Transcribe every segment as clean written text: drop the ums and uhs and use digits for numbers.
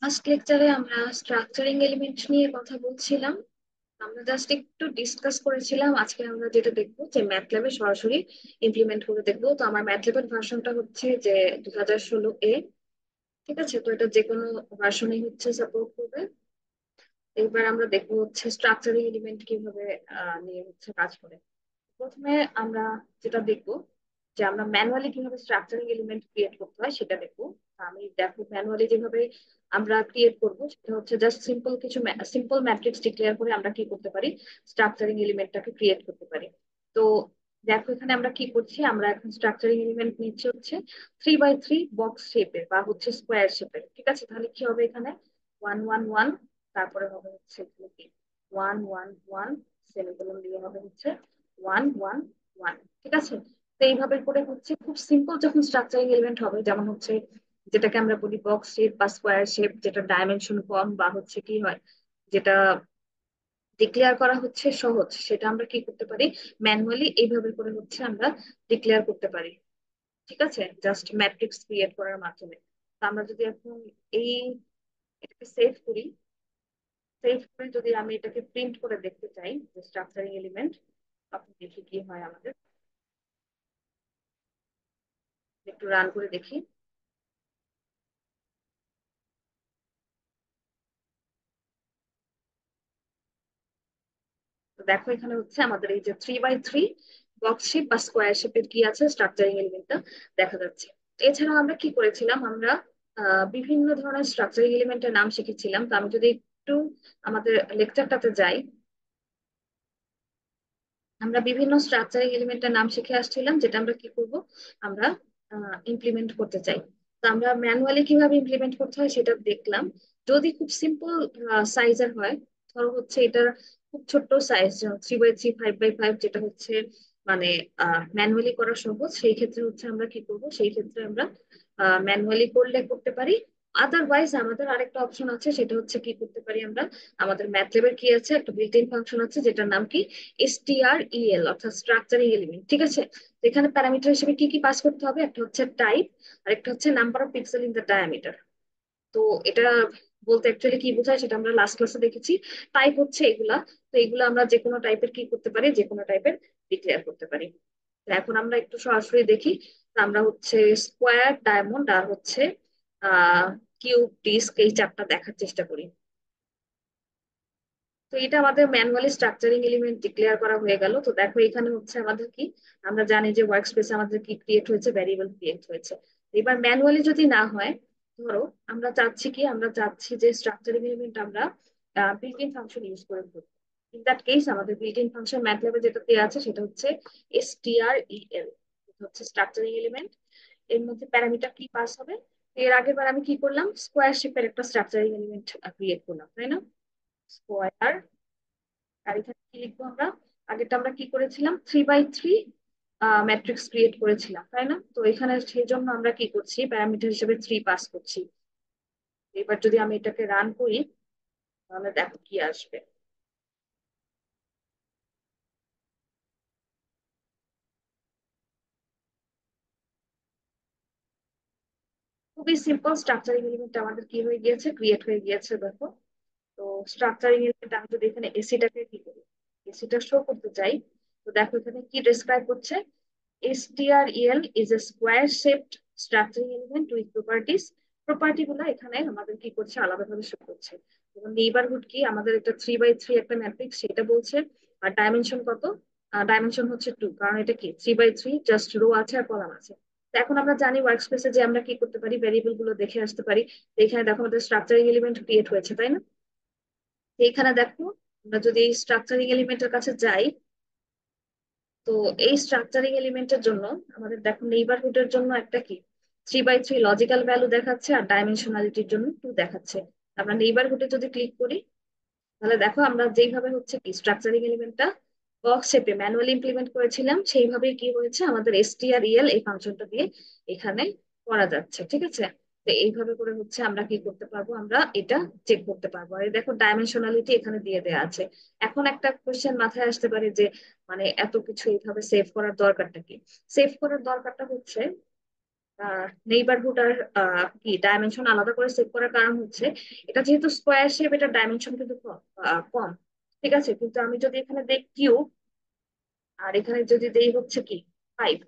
First লেকচারে আমরা structuring element নিয়ে কথা বলছিলাম। আমরা জাস্ট একটু ডিসকাস করেছিলাম। আজকে আমরা যেটা দেখবো যে ম্যাথল্যাবে সরাসরি ইমপ্লিমেন্ট করে দেখবো। তো আমার ম্যাথল্যাবের ভার্সনটা হচ্ছে যে 2016 ঠিক আছে, তো এটা যে কোনো ভার্সনই হচ্ছে সাপোর্ট করবে। এবার আমরা দেখবো হচ্ছে স্ট্রাকচারিং এলিমেন্ট কিভাবে নিয়ে হচ্ছে কাজ করে। প্রথমে আমরা যেটা দেখবো যে আমরা ম্যানুয়ালি কিভাবে স্ট্রাকচারিং এলিমেন্ট ক্রিয়েট করতে হয় সেটা দেখবো। আমি দেখো ম্যানুয়ালি যেভাবে আমরা ক্রিয়েট করব সেটা হচ্ছে জাস্ট সিম্পল কিছু সিম্পল ম্যাট্রিক্স ডিক্লেয়ার করে আমরা কি করতে পারি, স্ট্রাকচারিং এলিমেন্টটাকে ক্রিয়েট করতে পারি। তো দেখো এখানে আমরা কি করছি, আমরা এখন স্ট্রাকচারিং এলিমেন্ট নিচ্ছে হচ্ছে 3 বাই 3 বক্স শেপের বা হচ্ছে স্কোয়ার শেপের। ঠিক আছে, তাহলে কি হবে এখানে 1 1 1, তারপরে হবে হচ্ছে কি 1 1 1, সেমিকোলন দিয়ে হবে হচ্ছে 1 1 1। ঠিক আছে, তো এইভাবে করে হচ্ছে খুব সিম্পল যখন স্ট্রাকচারিং এলিমেন্ট হবে, যেমন হচ্ছে যেটাকে আমরা বলি বক্স শেপ বা স্কোয়ার শেপ, যেটা ডাইমেনশন কম বা হচ্ছে কি হয়, যেটা ডিক্লেয়ার করা হচ্ছে সহজ, সেটা আমরা কি করতে পারি, ম্যানুয়ালি এইভাবে করে হচ্ছে আমরা ডিক্লেয়ার করতে পারি। ঠিক আছে, জাস্ট ম্যাট্রিক্স ক্রিয়েট করার মাধ্যমে। তো আমরা যদি এখন এই এটাকে সেভ করি, সেভ করে যদি আমি এটাকে প্রিন্ট করে দেখতে চাই যে স্ট্রাকচারিং এলিমেন্ট, তখন দেখি কি হয় আমাদের। একটু রান করে দেখি। তো দেখো এখানে হচ্ছে আমাদের এই যে 3 বাই 3 বক্স শেপ বা স্কোয়ার শেপের কি আছে, স্ট্রাকচারিং এলিমেন্টটা দেখা যাচ্ছে। এছাড়াও আমরা কি করেছিলাম, আমরা বিভিন্ন ধরনের স্ট্রাকচারিং এলিমেন্টের নাম শিখেছিলাম। তো আমি যদি একটু আমাদের লেকচারটাতে যাই, আমরা বিভিন্ন স্ট্রাকচারিং এলিমেন্টের নাম শিখে আসছিলাম, যেটা আমরা কি করব, আমরা ইমপ্লিমেন্ট করতে চাই। তো আমরা ম্যানুয়ালি কিভাবে ইমপ্লিমেন্ট করতে হয় সেটা দেখলাম। যদি খুব সিম্পল সাইজের হয়, ধরো হচ্ছে এটার খুব ছোট্ট সাইজ 3 বাই 3 5 বাই 5, যেটা হচ্ছে মানে ম্যানুয়ালি করা সহজ, সেই ক্ষেত্রে হচ্ছে আমরা কি করব, সেই ক্ষেত্রে আমরা ম্যানুয়ালি করলে করতে পারি। আদারওয়াইজ আমাদের আরেকটা অপশন আছে, সেটা হচ্ছে কি করতে পারি আমরা, আমাদের ম্যাথলেবের কি আছে, একটা বিল্ট ইন ফাংশন আছে যেটার নাম কি STREL, অর্থাৎ স্ট্রাকচারিং এলিমেন্ট। ঠিক আছে, তো এখানে প্যারামিটার হিসেবে কি কি পাস করতে হবে, একটা হচ্ছে টাইপ, আর একটা হচ্ছে number of pixel in the diameter. তো এটা বলতে অ্যাকচুয়ালি কি বোঝায় সেটা আমরা লাস্ট ক্লাসে দেখেছি। টাইপ হচ্ছে এগুলা। তো এগুলো আমরা যে কোনো টাইপের কি করতে পারি, যে কোনো টাইপের ডিক্লেয়ার করতে পারি। তো এখন আমরা একটু সরাসরি দেখি। তো আমরা হচ্ছে স্কোয়ার, ডায়মন্ড আর হচ্ছে আহ কিউব, ডিস্ক, এই চারটা দেখার চেষ্টা করি। তো এটা আমাদের ম্যানুয়ালি স্ট্রাকচারিং এলিমেন্ট ডিক্লেয়ার করা হয়ে গেল। তো দেখো এখানে হচ্ছে আমাদের কি, আমরা জানি যে ওয়ার্ক স্পেসে আমাদের কি ক্রিয়েট হয়েছে, ভ্যারিয়েবল ক্রিয়েট হয়েছে। এবার ম্যানুয়ালি যদি না হয়, ধরো আমরা চাচ্ছি কি, আমরা চাচ্ছি যে স্ট্রাকচারিং এলিমেন্ট আমরা বিল্ট ইন ফাংশন ইউজ করে করবো। ইন দ্যাট কেস আমাদের বিল্ট ইন ফাংশন ম্যাথল্যাবে যেটা দেওয়া আছে সেটা হচ্ছে STREL, হচ্ছে স্ট্রাকচারিং এলিমেন্ট। এর মধ্যে প্যারামিটার কি পাস হবে। এর আগের বার আমি কি করলাম, স্কোয়ার শেপের একটা স্ট্রাকচারিং এলিমেন্ট ক্রিয়েট করলাম, তাই না? স্কোয়ার, আর এখানে কি লিখবো আমরা, আগেরটা আমরা কি করেছিলাম, 3 বাই 3 ম্যাট্রিক্স ক্রিয়েট করেছিলাম, তাই না? তো এখানে সেই জন্য আমরা কি করছি, প্যারামিটার হিসেবে 3 পাস করছি। এবার যদি আমি এটাকে রান করি, তাহলে দেখো কি আসবে। খুবই সিম্পল স্ট্রাকচারিং এলিমেন্ট আমাদের কি হয়ে গিয়েছে, ক্রিয়েট হয়ে গিয়েছে, দেখো। তো স্ট্রাকচারিং এলিমেন্ট আমি যদি এখানে এসিটাকে কি করি, এসিটা শো করতে চাই, তো দেখো এখানে কি ডেসক্রাইব করছে, STREL is a square shaped structuring element with properties. Property গুলো এখানে আমাদের কি করছে, আলাদাভাবে শো করছে। এবং নেইবারহুড কি, আমাদের একটা 3 বাই 3 একটা ম্যাট্রিক্স, সেটা বলছে। আর ডাইমেনশন কত, ডাইমেনশন হচ্ছে 2, কারণ এটা কি 3 বাই 3, জাস্ট রো আছে আর কলাম আছে। তো এখন আমরা জানি ওয়ার্ক স্পেসে যে আমরা কি করতে পারি, ভেরিয়েবল গুলো দেখে আসতে পারি। তো এখানে দেখো আমাদের স্ট্রাকচারিং এলিমেন্ট ক্রিয়েট হয়েছে, তাই না? তো এখানে দেখো, আমরা যদি এই স্ট্রাকচারিং এলিমেন্টের কাছে যাই, তো এই স্ট্রাকচারিং এলিমেন্টের জন্য আমাদের দেখো নেইবারহুডের জন্য একটা কি 3 বাই 3 লজিক্যাল ভ্যালু দেখাচ্ছে, আর ডাইমেনশনালিটির জন্য 2 দেখাচ্ছে। আমরা নেইবারহুডে যদি ক্লিক করি, তাহলে দেখো আমরা যেইভাবে হচ্ছে কি স্ট্রাকচারিং এলিমেন্টটা বক্স শেপে ম্যানুয়ালি ইমপ্লিমেন্ট করেছিলাম, সেইভাবেই কি হয়েছে, আমাদের STREL এই ফাংশনটা দিয়ে এখানে করা যাচ্ছে। ঠিক আছে, তো এইভাবে করে হচ্ছে আমরা কি করতে পারবো, আমরা এটা চেক করতে পারবো। আর এই দেখো ডাইমেনশনালিটি এখানে দিয়ে দেওয়া আছে। এখন একটা কোশ্চেন মাথায় আসতে পারে যে মানে এত কিছু এইভাবে সেভ করার দরকারটা কি। সেভ করার দরকারটা হচ্ছে নেইবারহুড আর কি ডাইমেনশন আলাদা করে সেভ করার কারণ হচ্ছে এটা যেহেতু স্কোয়ার শেপ, এটা ডাইমেনশন কিন্তু কম। ঠিক আছে, কিন্তু আমি যদি এখানে দেই কিউব, আর এখানে যদি দেই হচ্ছে কি 5,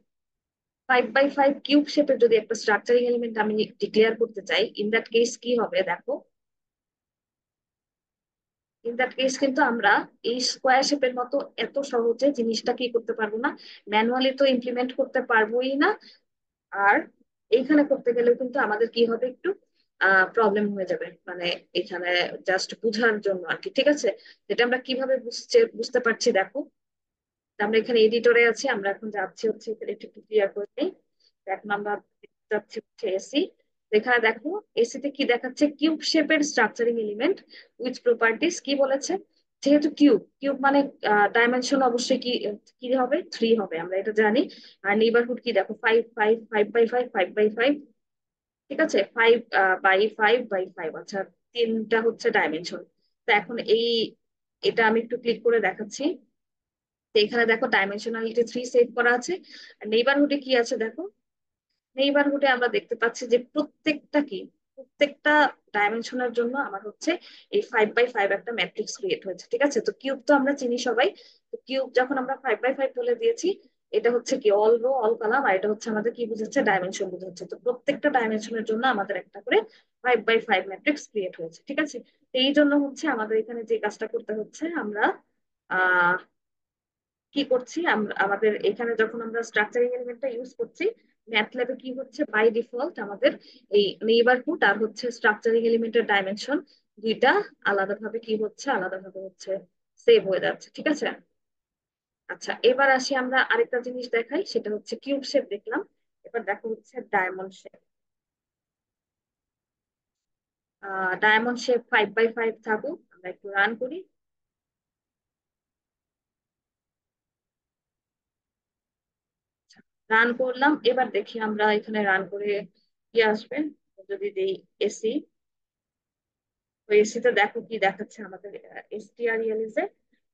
5 বাই 5 কিউব শেপের যদি একটা স্ট্রাকচারিং এলিমেন্ট আমি ডিক্লেয়ার করতে চাই, ইন দ্যাট কেস কি হবে দেখো। ইন দ্যাট কেস কিন্তু আমরা এই স্কোয়ার শেপের মতো এত সহজে জিনিসটা কি করতে পারবো না, ম্যানুয়ালি তো ইমপ্লিমেন্ট করতে পারবোই না। আর এইখানে করতে গেলেও কিন্তু আমাদের কি হবে, একটু প্রবলেম হয়ে যাবে মানে এখানে জাস্ট বুঝার জন্য আর কি। ঠিক আছে, যেটা আমরা কিভাবে বুঝতে পারছি দেখো। তো আমরা এখানে এডিটরে আছি, আমরা এখন যাচ্ছি হচ্ছে এখানে একটু ক্লিয়ার করে নিই। তো এখন আমরা যাচ্ছি হচ্ছে এসি। এখানে দেখো এসিতে কি দেখাচ্ছে, কিউব শেপের স্ট্রাকচারিং এলিমেন্ট উইথ প্রপার্টিস কি বলেছে, যেহেতু কিউব কিউব মানে ডাইমেনশন অবশ্যই কি কি হবে, 3 হবে, আমরা এটা জানি। আর নেইবারহুড কি দেখো, 5 5 5 বাই 5, 5 বাই 5। ঠিক আছে, 5 বাই 5 বাই 5, আচ্ছা, তিনটা হচ্ছে ডাইমেনশন। তো এখন এটা আমি একটু ক্লিক করে দেখাচ্ছি। তো এখানে দেখো ডাইমেনশনালিটি 3 সেভ করা আছে। আর নেইবারহুডে কি আছে দেখো, নেইবারহুডে আমরা দেখতে পাচ্ছি যে প্রত্যেকটা ডাইমেনশনের জন্য আমার হচ্ছে এই 5 বাই 5 একটা ম্যাট্রিক্স ক্রিয়েট হয়েছে। ঠিক আছে, তো কিউব তো আমরা চিনি সবাই। তো কিউব যখন আমরা 5 বাই 5 বলে দিয়েছি, এটা হচ্ছে কি অল রো অল কলাম, আর এটা হচ্ছে আমাদের কি বুঝাচ্ছে, ডাইমেনশন বুঝাচ্ছে। তো প্রত্যেকটা ডাইমেনশনের জন্য আমাদের একটা করে 5 বাই 5 ম্যাট্রিক্স ক্রিয়েট হয়েছে। ঠিক আছে, তো এই জন্য হচ্ছে আমাদের এখানে যে কাজটা করতে হচ্ছে, আমরা আহ কি করছি, আমরা আমাদের এখানে যখন আমরা স্ট্রাকচারিং এলিমেন্টটা ইউজ করছি, ম্যাথল্যাবে কি হচ্ছে বাই ডিফল্ট আমাদের এই নেইবারহুড আর হচ্ছে স্ট্রাকচারিং এলিমেন্টের ডাইমেনশন দুইটা আলাদাভাবে কি হচ্ছে, আলাদাভাবে হচ্ছে সেভ হয়ে যাচ্ছে। ঠিক আছে, আচ্ছা এবার আসি আমরা আরেকটা জিনিস দেখাই, সেটা হচ্ছে কিউব শেপ দেখলাম। এবার দেখো হচ্ছে diamond shape. Diamond shape 5 by 5 থাকুক, আমরা একটু রান করি। রান করলাম, এবার দেখি আমরা এখানে রান করে কি আসবে। যদি দেই এসি, তো এসিতে দেখো কি দেখাচ্ছে আমাদের, STRL is a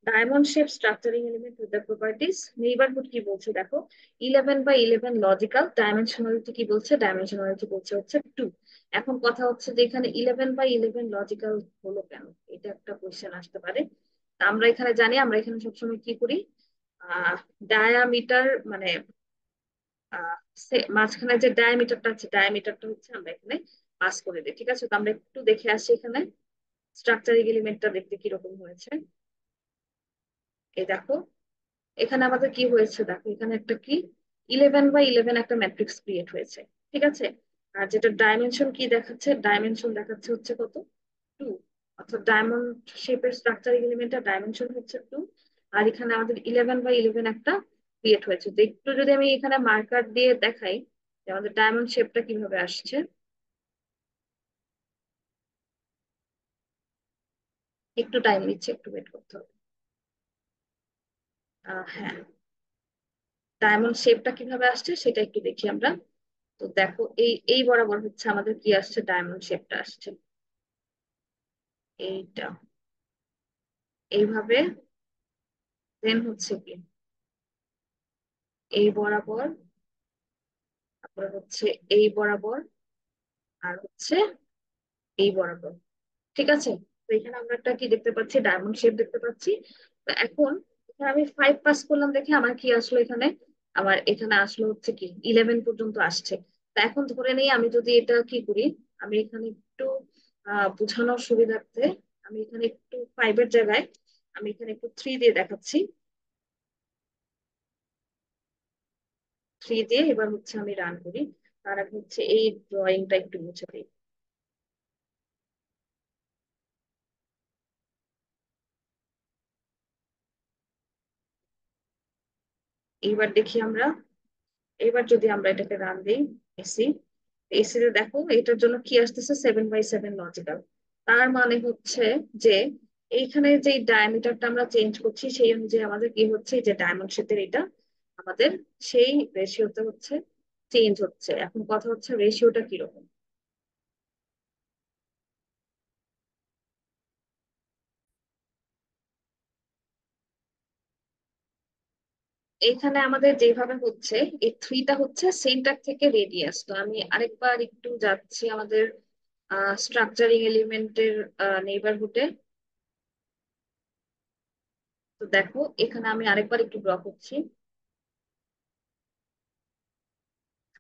diamond shape structuring element with the properties. Neighbourhood কি বলছে দেখো, 11 বাই 11 লজিক্যাল, ডাইমেনশনালিটি কি বলছে, ডাইমেনশনালিটি বলছে হচ্ছে 2। এখন কথা হচ্ছে যে এখানে 11 বাই 11 লজিক্যাল হলো কেন, এটা একটা কোয়েশ্চেন আসতে পারে। তা আমরা এখানে জানি, আমরা এখানে সবসময় কি করি, ডায়ামিটার মানে মাঝখানে যে ডায়ামিটারটা আছে, ডায়ামিটারটা হচ্ছে আমরা এখানে পাস করে দিই। ঠিক আছে, তো আমরা একটু দেখে আসি এখানে স্ট্রাকচারিং এলিমেন্টটা দেখতে কিরকম হয়েছে। এই দেখো এখানে আমাদের কি হয়েছে দেখো, এখানে একটা কি 11 বাই 11 একটা ম্যাট্রিক্স ক্রিয়েট হয়েছে। ঠিক আছে, আর যেটা ডাইমেনশন কি দেখাচ্ছে, ডাইমেনশন দেখাচ্ছে হচ্ছে কত, 2। অর্থাৎ ডায়মন্ড শেপের স্ট্রাকচারিং এলিমেন্টের ডাইমেনশন হচ্ছে 2। আর এখানে আমাদের 11 বাই 11 একটা ক্রিয়েট হয়েছে। তো একটু যদি আমি এখানে মার্কার দিয়ে দেখাই যে আমাদের ডায়মন্ড শেপটা কিভাবে আসছে, একটু টাইম নিচ্ছে, একটু ওয়েট করতে হবে। হ্যাঁ, ডায়মন্ড শেপটা কিভাবে আসছে সেটা একটু দেখি আমরা। তো দেখো এই বরাবর হচ্ছে আমাদের কি আসছে, ডায়মন্ড শেপটা আসছে এইটা, এইভাবে। দেন হচ্ছে কি এই বরাবর, তারপরে হচ্ছে এই বরাবর, আর হচ্ছে এই বরাবর। ঠিক আছে, তো এখানে আমরা একটা কি দেখতে পাচ্ছি, ডায়মন্ড শেপ দেখতে পাচ্ছি। তো এখন এখানে আমি 5 পাস করলাম দেখে আমার কি আসলো এখানে, আমার এখানে আসলো হচ্ছে কি 11 পর্যন্ত আসছে। তা এখন ধরে নেই আমি যদি এটা কি করি, আমি এখানে একটু বোঝানোর সুবিধার্থে আমি এখানে একটু 5 এর জায়গায় আমি এখানে একটু 3 দিয়ে দেখাচ্ছি। 3 দিয়ে এবার হচ্ছে আমি রান করি। তার আগে হচ্ছে এই ড্রয়িংটা একটু মুছে দিই। এইবার দেখি আমরা, এবার যদি আমরা এটাকে রান দিই এসি, এসিতে দেখো এটার জন্য কি আসতেছে, 7 বাই 7 লজিক্যাল। তার মানে হচ্ছে যে এইখানে যে ডায়ামিটারটা আমরা চেঞ্জ করছি সেই অনুযায়ী আমাদের কি হচ্ছে, যে ডায়মন্ড শেপের এটা আমাদের সেই রেশিওতে হচ্ছে চেঞ্জ হচ্ছে। এখন কথা হচ্ছে রেশিওটা কিরকম। এখানে আমাদের যেভাবে হচ্ছে, এই থ্রিটা হচ্ছে সেন্টার থেকে রেডিয়াস। তো আমি আরেকবার একটু যাচ্ছি আমাদের স্ট্রাকচারিং এলিমেন্টের নেইবারহুডে। তো দেখো এখানে আমি আরেকবার একটু ড্র করছি।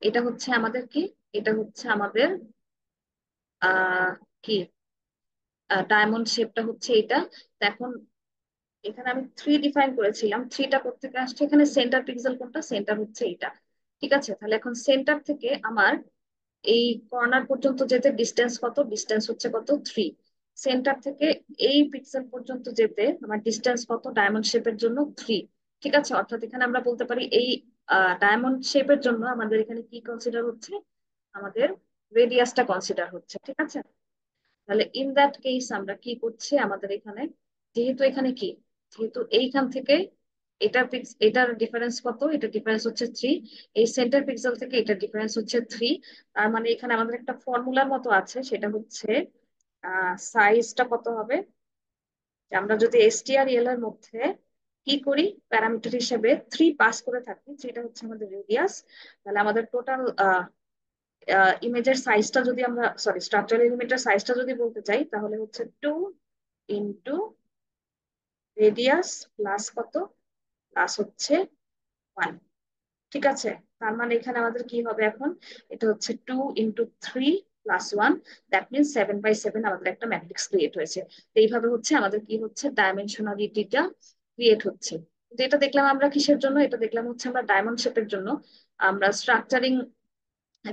এটা হচ্ছে আমাদের কি, এটা হচ্ছে আমাদের কি ডায়মন্ড শেপটা হচ্ছে এটা। তো এখন এখানে আমি থ্রি ডিফাইন করেছিলাম, থ্রিটা কোত্থেকে আসছে, এখানে সেন্টার পিক্সেল কোনটা, সেন্টার হচ্ছে এটা। ঠিক আছে, তাহলে এখন সেন্টার থেকে আমার এই কর্নার পর্যন্ত যেতে ডিস্টেন্স কত, ডিস্টেন্স হচ্ছে কত, থ্রি। সেন্টার থেকে এই পিক্সেল পর্যন্ত যেতে আমার ডিস্টেন্স কত ডায়মন্ড শেপের জন্য, থ্রি। ঠিক আছে, অর্থাৎ এখানে আমরা বলতে পারি এই ডায়মন্ড শেপের জন্য আমাদের এখানে কি কনসিডার হচ্ছে, আমাদের রেডিয়াসটা কনসিডার হচ্ছে। ঠিক আছে, তাহলে ইন দ্যাট কেস আমরা কি করছি, আমাদের এখানে যেহেতু এখানে কি, যেহেতু এইখান থেকে এটার ডিফারেন্স কত, এটা ডিফারেন্স হচ্ছে থ্রি, এই সেন্টার পিক্সেল থেকে এটা ডিফারেন্স হচ্ছে থ্রি। তার মানে এখানে আমাদের একটা ফর্মুলার মতো আছে, সেটা হচ্ছে সাইজটা কত হবে, যে আমরা যদি এসটিআর এর মধ্যে কি করি, প্যারামিটার হিসেবে থ্রি পাস করে থাকি, যেটা হচ্ছে আমাদের রেডিয়াস, তাহলে আমাদের টোটাল ইমেজের সাইজটা যদি আমরা, সরি স্ট্রাকচারাল এলিমেন্টের সাইজটা যদি বলতে চাই, তাহলে হচ্ছে টু ইন্টু রেডিয়াস প্লাস কত, প্লাস হচ্ছে ওয়ান। ঠিক আছে, তার মানে এখানে আমাদের কি হবে এখন, এটা হচ্ছে two into three plus one, that means 7 by 7 আমাদের একটা ম্যাট্রিক্স ক্রিয়েট হয়েছে। তো এইভাবে হচ্ছে আমাদের কি হচ্ছে, ডাইমেনশনালিটিটা ক্রিয়েট হচ্ছে। তো এটা দেখলাম আমরা কিসের জন্য, এটা দেখলাম হচ্ছে আমরা ডায়মন্ড শেপের জন্য। আমরা স্ট্রাকচারিং,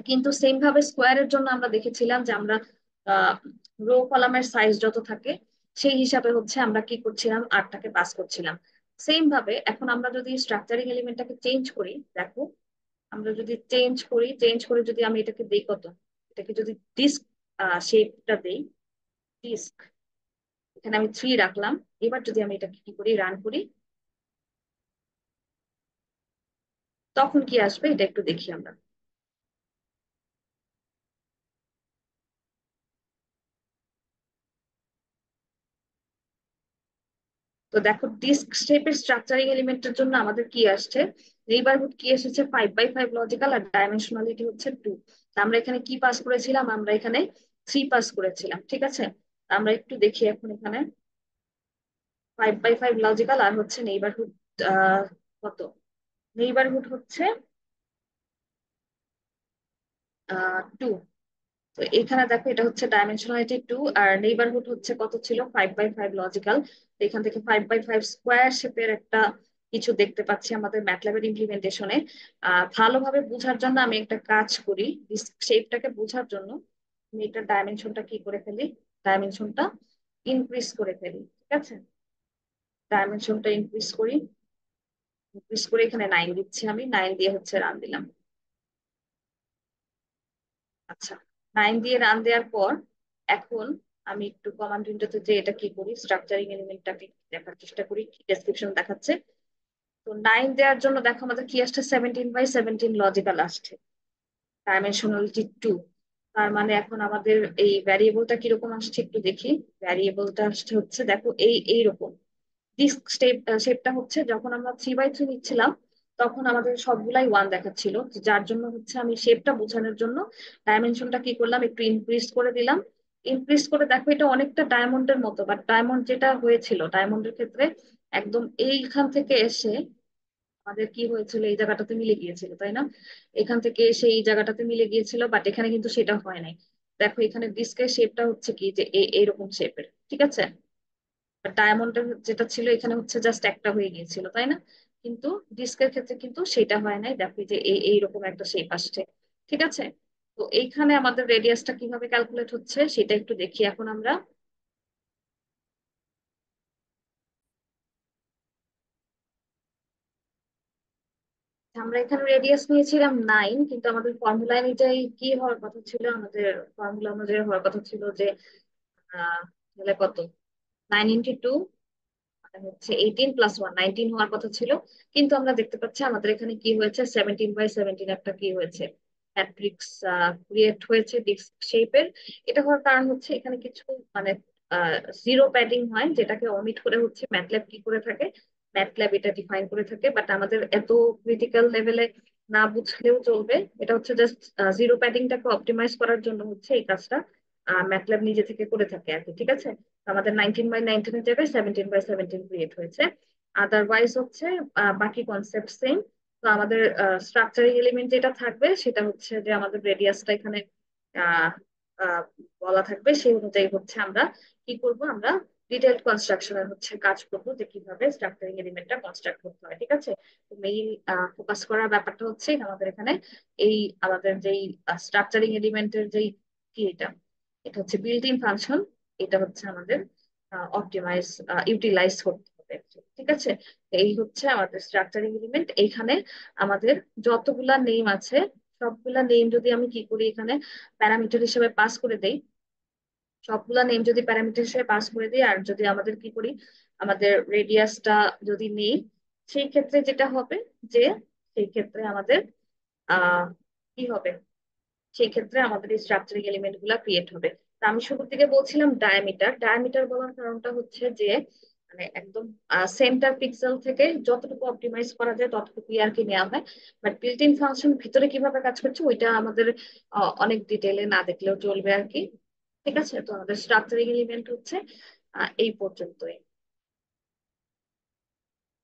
কিন্তু সেম ভাবে স্কোয়ারের জন্য আমরা দেখেছিলাম যে আমরা রো কলামের সাইজ যত থাকে সেই হিসাবে হচ্ছে আমরা কি করছিলাম, আরটাকে পাস করছিলাম। সেম ভাবে এখন আমরা যদি স্ট্রাকচারিং এলিমেন্টটাকে চেঞ্জ করি, দেখো আমরা যদি চেঞ্জ করি, চেঞ্জ করে যদি আমি এটাকে দিই কত, এটাকে যদি ডিস্ক শেপটা দেই, ডিস্ক, এখানে আমি থ্রি রাখলাম। এবার যদি আমি এটাকে কি করি, রান করি, তখন কি আসবে এটা একটু দেখি আমরা। তো দেখো ডিস্ক শেপের স্ট্রাকচারিং এলিমেন্টের জন্য আমাদের কি আসছে, নেইবারহুড কি এসেছে 5 বাই 5 লজিক্যাল, আর ডাইমেনশনালিটি হচ্ছে টু। আমরা এখানে কি পাস করেছিলাম, আমরা এখানে থ্রি পাস করেছিলাম। ঠিক আছে, আমরা একটু দেখি এখন এখানে 5 বাই 5 লজিক্যাল আর হচ্ছে নেইবারহুড কত, নেইবারহুড হচ্ছে টু। তো এখানে দেখো এটা হচ্ছে ডাইমেনশনালিটি টু, আর নেইবারহুড হচ্ছে কত ছিল, 5 বাই 5 লজিক্যাল। এখান থেকে 5 বাই 5 স্কোয়ার শেপের একটা কিছু দেখতে পাচ্ছি আমাদের ম্যাটল্যাবের ইমপ্লিমেন্টেশনে। ভালোভাবে বোঝার জন্য আমি একটা কাজ করি, শেপটাকে বোঝার জন্য আমি এটা ডাইমেনশনটা কি করে ফেলি, ডাইমেনশনটা ইনক্রিজ করে ফেলি। ঠিক আছে, ডাইমেনশনটা ইনক্রিজ করি, ইনক্রিজ করে এখানে 9 দিচ্ছি, আমি 9 দিয়ে হচ্ছে রান দিলাম। আচ্ছা, 9 দিয়ে রান দেওয়ার পর এখন আমি একটু কমান্ড উইন্ডোতে যে এটা কি করি, স্ট্রাকচারিং এলিমেন্টটাকে দেখার চেষ্টা করি কি ডেসক্রিপশন দেখাচ্ছে। তো 9 দেওয়ার জন্য দেখো আমাদের কি আসছে, 17 বাই 17 লজিক্যাল আসছে, ডাইমেনশনালিটি টু। তার মানে এখন আমাদের এই ভ্যারিয়েবলটা কিরকম আসছে একটু দেখি। ভ্যারিয়েবলটা আসছে হচ্ছে দেখো এইরকম। ডিস্ক শেপটা হচ্ছে যখন আমরা 3 বাই 3 নিচ্ছিলাম, তখন আমাদের সবগুলাই ওয়ান দেখাচ্ছিল, যার জন্য হচ্ছে আমি শেপটা বোঝানোর জন্য ডাইমেনশনটা কি করলাম, একটু ইনক্রিজ করে দিলাম। ইনক্রিজ করে দেখো এটা অনেকটা ডায়মন্ডের মতো, বাট ডায়মন্ড যেটা হয়েছিল, ডায়মন্ডের ক্ষেত্রে একদম এইখান থেকে এসে আমাদের কি হয়েছিল, এই জায়গাটাতে মিলে গিয়েছিল, তাই না? এখান থেকে এসে এই জায়গাটাতে মিলে গিয়েছিল, বাট এখানে কিন্তু সেটা হয় নাই। দেখো এখানে ডিস্কের শেপটা হচ্ছে কি, যে এইরকম শেপের। ঠিক আছে, ডায়মন্ডের যেটা ছিল এখানে হচ্ছে জাস্ট একটা হয়ে গিয়েছিল, তাই না? কিন্তু ডিস্কের ক্ষেত্রে কিন্তু সেটা হয় নাই, দেখো এই যে এইরকম একটা শেপ আসছে। ঠিক আছে, তো এইখানে আমাদের রেডিয়াসটা কিভাবে ক্যালকুলেট হচ্ছে সেটা একটু দেখি এখন আমরা। আমরা এখানে রেডিয়াস নিয়েছিলাম 9, কিন্তু আমাদের ফর্মুলা অনুযায়ী কি হওয়ার কথা ছিল, আমাদের ফর্মুলা অনুযায়ী হওয়ার কথা ছিল যে তাহলে কত, 9 × 2 হচ্ছে 18 + 1, 19 হওয়ার কথা ছিল। কিন্তু আমরা দেখতে পাচ্ছি আমাদের এখানে কি হয়েছে, 17 বাই 17 একটা কি হয়েছে, ম্যাট্রিক্স ক্রিয়েট হয়েছে ডিস্ক শেপের। এটা হওয়ার কারণ হচ্ছে এখানে কিছু মানে জিরো প্যাডিং হয়, যেটাকে অমিট করে হচ্ছে ম্যাটল্যাব কি করে থাকে, ম্যাটল্যাব এটা ডিফাইন করে থাকে, বাট আমাদের এত ক্রিটিক্যাল লেভেলে না বুঝলেও চলবে। এটা হচ্ছে জাস্ট জিরো প্যাডিংটাকে অপটিমাইজ করার জন্য হচ্ছে এই কাজটা ম্যাটল্যাব নিজে থেকে করে থাকে আর কি। ঠিক আছে, আমাদের 19/19 এর জায়গায় 17/17 ক্রিয়েট হয়েছে। আদারওয়াইজ হচ্ছে বাকি কনসেপ্ট সেম। তো আমাদের স্ট্রাকচারিং এলিমেন্ট যেটা থাকবে সেটা হচ্ছে যে আমাদের রেডিয়াসটা এখানে আহ আহ, বলা থাকবে, সেই অনুযায়ী হচ্ছে আমরা কি করব, আমরা ডিটেইলড কনস্ট্রাকশনের হচ্ছে কাজ করবো যে কিভাবে স্ট্রাকচারিং এলিমেন্টটা কনস্ট্রাক্ট করতে হয়। ঠিক আছে, তো মেইন ফোকাস করার ব্যাপারটা হচ্ছে আমাদের এখানে এই আমাদের যেই স্ট্রাকচারিং এলিমেন্টের যেই কি এটা, এটা হচ্ছে বিল্ট ইন ফাংশন। এটা হচ্ছে আমাদের অপটিমাইজ ইউটিলাইজ করতে হবে। ঠিক আছে, এই হচ্ছে আমাদের স্ট্রাকচারিং এলিমেন্ট। এইখানে আমাদের যতগুলা নেম আছে সবগুলা নেম যদি আমি কি করি এখানে প্যারামিটার হিসেবে পাস করে দেই, সবগুলা নেম যদি প্যারামিটার হিসেবে পাস করে দিই, আর যদি আমাদের কি করি আমাদের রেডিয়াসটা যদি নেই, সেই ক্ষেত্রে যেটা হবে যে সেই ক্ষেত্রে আমাদের আহ কি হবে, সেই ক্ষেত্রে আমাদের এই স্ট্রাকচারিং এলিমেন্ট গুলা ক্রিয়েট হবে। তা আমি শুরুর দিকে বলছিলাম ডায়ামিটার। ডায়ামিটার বলার কারণটা হচ্ছে যে মানে একদম সেন্টার পিক্সেল থেকে যতটুকু অপটিমাইজ করা যায় ততটুকু আর কি নেওয়া হয়। বাট বিল্ট ইন ফাংশন ভিতরে কিভাবে কাজ করছে ওইটা আমাদের অনেক ডিটেলে না দেখলেও চলবে আর কি। ঠিক আছে, তো আমাদের স্ট্রাকচারিং এলিমেন্ট হচ্ছে এই পর্যন্তই।